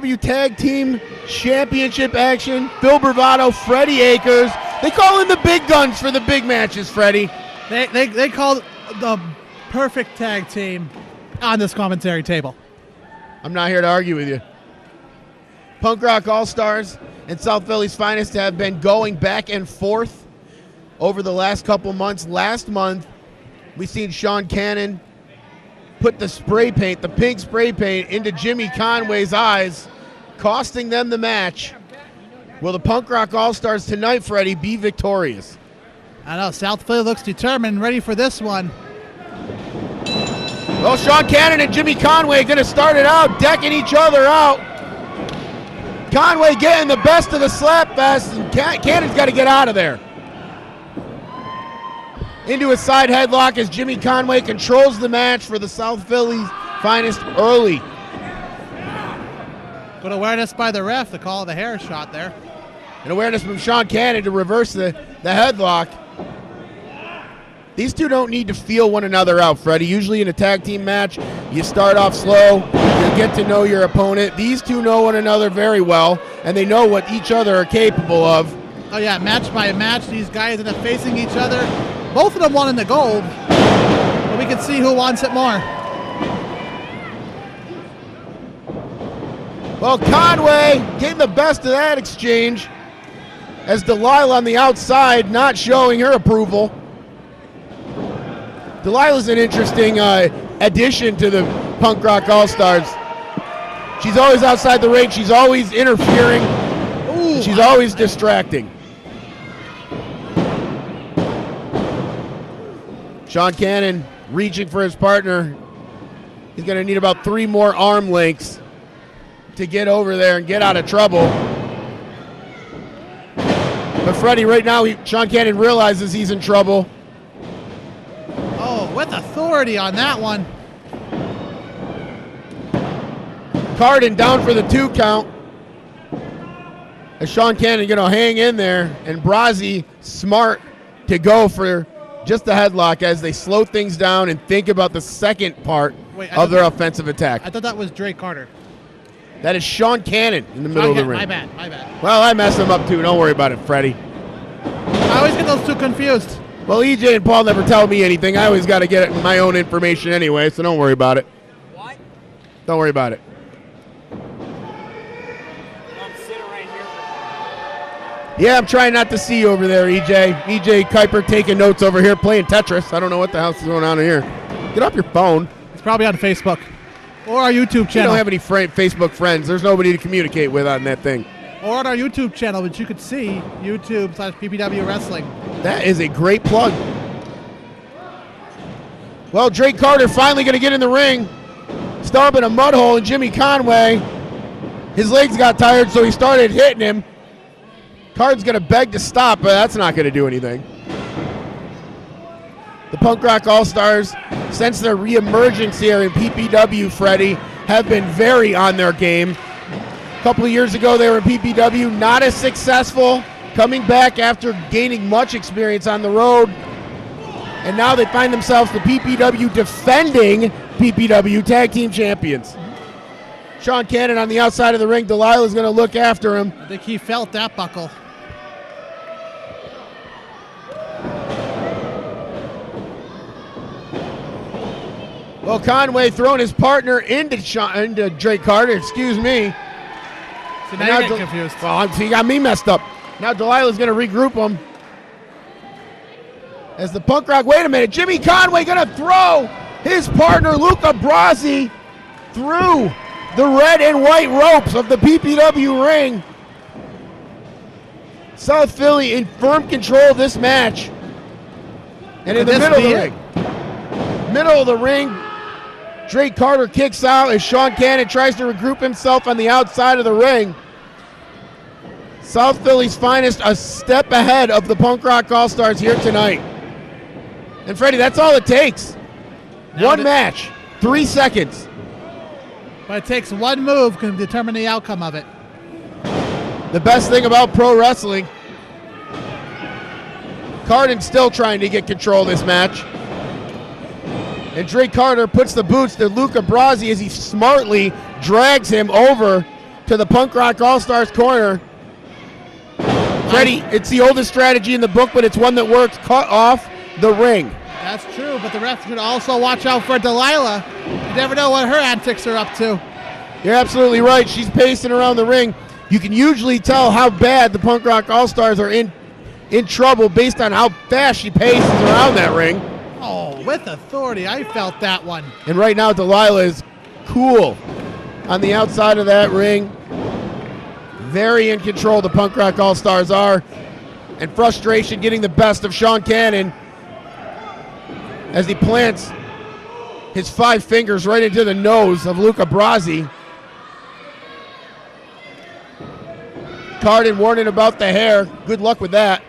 PPW Tag Team Championship action. Phil Bravado, Freddie Akers. They call in the big guns for the big matches, Freddie. They called the perfect tag team on this commentary table. I'm not here to argue with you. Punk Rock All-Stars and South Philly's Finest have been going back and forth over the last couple months. Last month, we seen Sean Cannon put the spray paint, the pink spray paint, into Jimmy Conway's eyes, costing them the match. Will the Punk Rock All-Stars tonight, Freddie, be victorious? I know, South Philly looks determined and ready for this one. Well, Sean Cannon and Jimmy Conway going to start it out, decking each other out. Conway getting the best of the slap fest, and Cannon's got to get out of there. Into a side headlock as Jimmy Conway controls the match for the South Philly's Finest early. Good awareness by the ref to call the hair shot there. An awareness from Sean Cannon to reverse the headlock. These two don't need to feel one another out, Freddie. Usually in a tag team match, you start off slow, you get to know your opponent. These two know one another very well, and they know what each other are capable of. Oh yeah, match by match, these guys end up facing each other. Both of them wanting the gold, but we can see who wants it more. Well, Conway getting the best of that exchange as Delilah on the outside not showing her approval. Delilah's an interesting addition to the Punk Rock All-Stars. She's always outside the ring. She's always interfering. Ooh, she's always distracting. Sean Cannon reaching for his partner. He's going to need about 3 more arm lengths to get over there and get out of trouble. But Freddie, right now, Sean Cannon realizes he's in trouble. Oh, with authority on that one. Carden down for the 2 count. As Sean Cannon going to hang in there, and Brazzi smart to go for just the headlock as they slow things down and think about the second part of their offensive attack. I thought that was Drake Carter. That is Sean Cannon in the middle of the ring. My bad. Well, I messed him up too. Don't worry about it, Freddie. I always get those two confused. Well, EJ and Paul never tell me anything. I always got to get my own information anyway, so don't worry about it. What? Don't worry about it. Yeah, I'm trying not to see you over there, EJ. EJ Kuiper taking notes over here, playing Tetris. I don't know what the hell's going on here. Get off your phone. It's probably on Facebook or our YouTube channel. You don't have any Facebook friends. There's nobody to communicate with on that thing. Or on our YouTube channel, which you could see, YouTube/PPW Wrestling. That is a great plug. Well, Drake Carter finally going to get in the ring. Stomping a mud hole in Jimmy Conway. His legs got tired, so he started hitting him. Card's going to beg to stop, but that's not going to do anything. The Punk Rock All-Stars, since their reemergence here in PPW, Freddie, have been very on their game. A couple of years ago, they were in PPW, not as successful, coming back after gaining much experience on the road. And now they find themselves the PPW defending PPW Tag Team Champions. Sean Cannon on the outside of the ring. Delilah's going to look after him. I think he felt that buckle. Well, Conway throwing his partner into Drake Carter, excuse me. So now you're getting confused. Well, he got me messed up. Now Delilah's going to regroup him. As the Punk Rock, wait a minute, Jimmy Conway going to throw his partner, Luca Brasi, through the red and white ropes of the PPW ring. South Philly in firm control of this match. And in the middle of the ring. Middle of the ring, Drake Carter kicks out as Sean Cannon tries to regroup himself on the outside of the ring. South Philly's Finest a step ahead of the Punk Rock All-Stars here tonight. And Freddie, that's all it takes. One match, 3 seconds. But it takes one move to determine the outcome of it. The best thing about pro wrestling, Carden's still trying to get control of this match. And Drake Carter puts the boots to Luca Brasi as he smartly drags him over to the Punk Rock All-Stars corner. Freddie, it's the oldest strategy in the book, but it's one that works. Cut off the ring. That's true, but the ref should also watch out for Delilah. You never know what her antics are up to. You're absolutely right. She's pacing around the ring. You can usually tell how bad the Punk Rock All-Stars are in trouble based on how fast she paces around that ring. Oh, with authority. I felt that one. And right now, Delilah is cool on the outside of that ring. Very in control, the Punk Rock All-Stars are. And frustration getting the best of Sean Cannon as he plants his 5 fingers right into the nose of Luca Brasi. Carden warning about the hair. Good luck with that.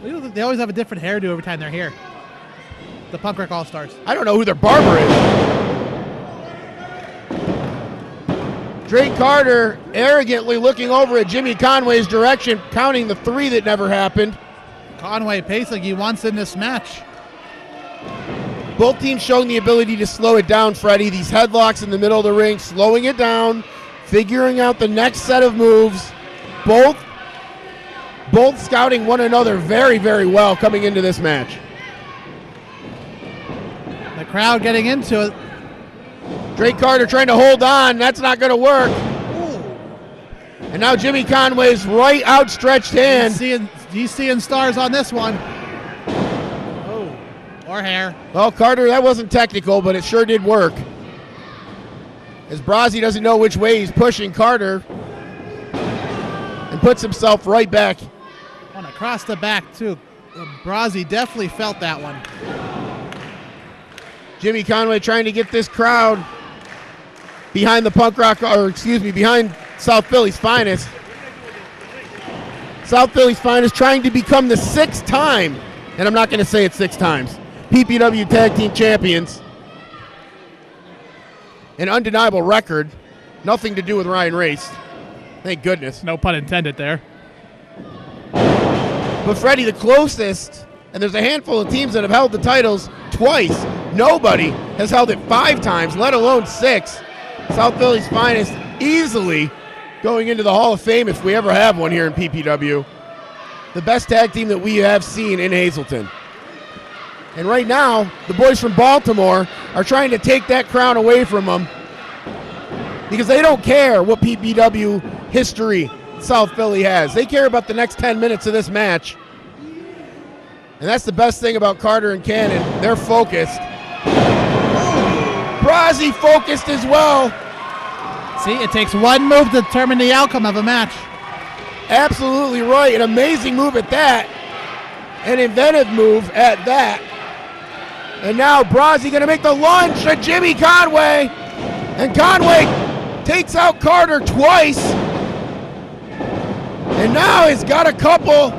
They always have a different hairdo every time they're here. The Punk Rock All-Stars. I don't know who their barber is. Drake Carter arrogantly looking over at Jimmy Conway's direction, counting the 3 that never happened. Conway pacing he wants in this match. Both teams showing the ability to slow it down, Freddie. These headlocks in the middle of the ring, slowing it down, figuring out the next set of moves. Both scouting one another very, very well coming into this match. The crowd getting into it. Drake Carter trying to hold on. That's not going to work. Ooh. And now Jimmy Conway's right outstretched hand. He's seeing stars on this one. Oh, or hair. Well, Carter, that wasn't technical, but it sure did work. As Brasi doesn't know which way he's pushing Carter and puts himself right back. On across the back, too. Brasi definitely felt that one. Jimmy Conway trying to get this crowd behind the behind South Philly's finest. South Philly's finest trying to become the 6th time, and I'm not going to say it 6 times, PPW Tag Team Champions. An undeniable record. Nothing to do with Ryan Race. Thank goodness. No pun intended there. But Freddie, the closest, and there's a handful of teams that have held the titles twice. Nobody has held it 5 times, let alone 6. South Philly's finest easily going into the Hall of Fame if we ever have one here in PPW. The best tag team that we have seen in Hazleton. And right now, the boys from Baltimore are trying to take that crown away from them because they don't care what PPW history South Philly has. They care about the next 10 minutes of this match. And that's the best thing about Carter and Cannon. They're focused. Brasi focused as well. See, it takes one move to determine the outcome of a match. Absolutely right. An amazing move at that. An inventive move at that. And now Brasi going to make the lunge at Jimmy Conway. And Conway takes out Carter twice. And now he's got a couple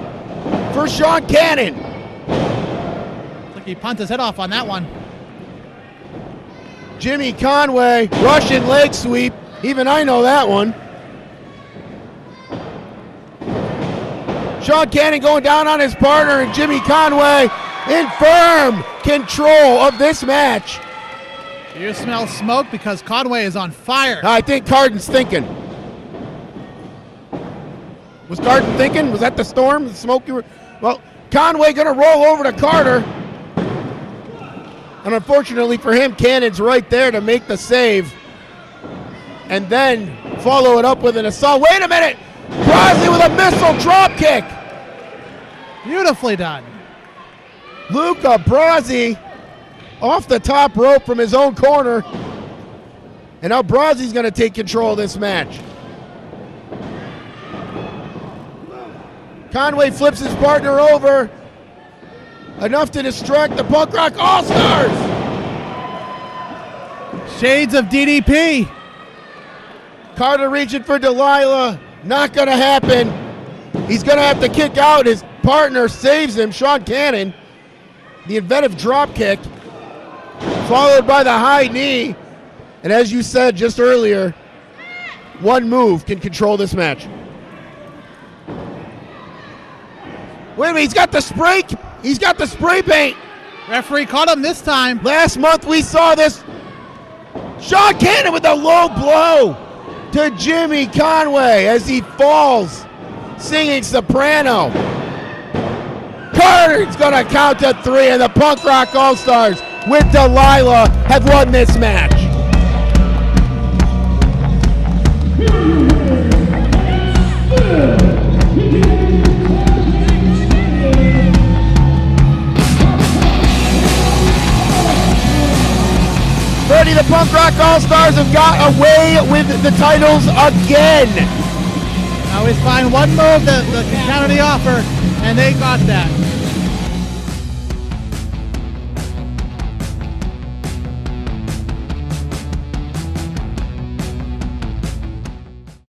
for Sean Cannon. Looks like he punted his head off on that one. Jimmy Conway, Russian leg sweep. Even I know that one. Sean Cannon going down on his partner, and Jimmy Conway in firm control of this match. You smell smoke because Conway is on fire. I think Carden's thinking. Was Carden thinking? Was that the storm? The smoke you were... Well, Conway going to roll over to Carter. And unfortunately for him, Cannon's right there to make the save. And then follow it up with an assault. Wait a minute! Brasi with a missile drop kick. Beautifully done. Luca Brasi off the top rope from his own corner. And now Brasi's going to take control of this match. Conway flips his partner over. Enough to distract the Punk Rock All-Stars. Shades of DDP. Carter reaching for Delilah. Not going to happen. He's going to have to kick out. His partner saves him, Sean Cannon. The inventive drop kick, followed by the high knee. And as you said just earlier, one move can control this match. Wait a minute, he's got the spray paint. Referee caught him this time. Last month we saw this Sean Cannon with a low blow to Jimmy Conway as he falls, singing soprano. Carter's gonna count to 3, and the Punk Rock All-Stars with Delilah have won this match. Freddie, the Punk Rock All-Stars have got away with the titles again. Always find one move that can counter the offer, and they got that.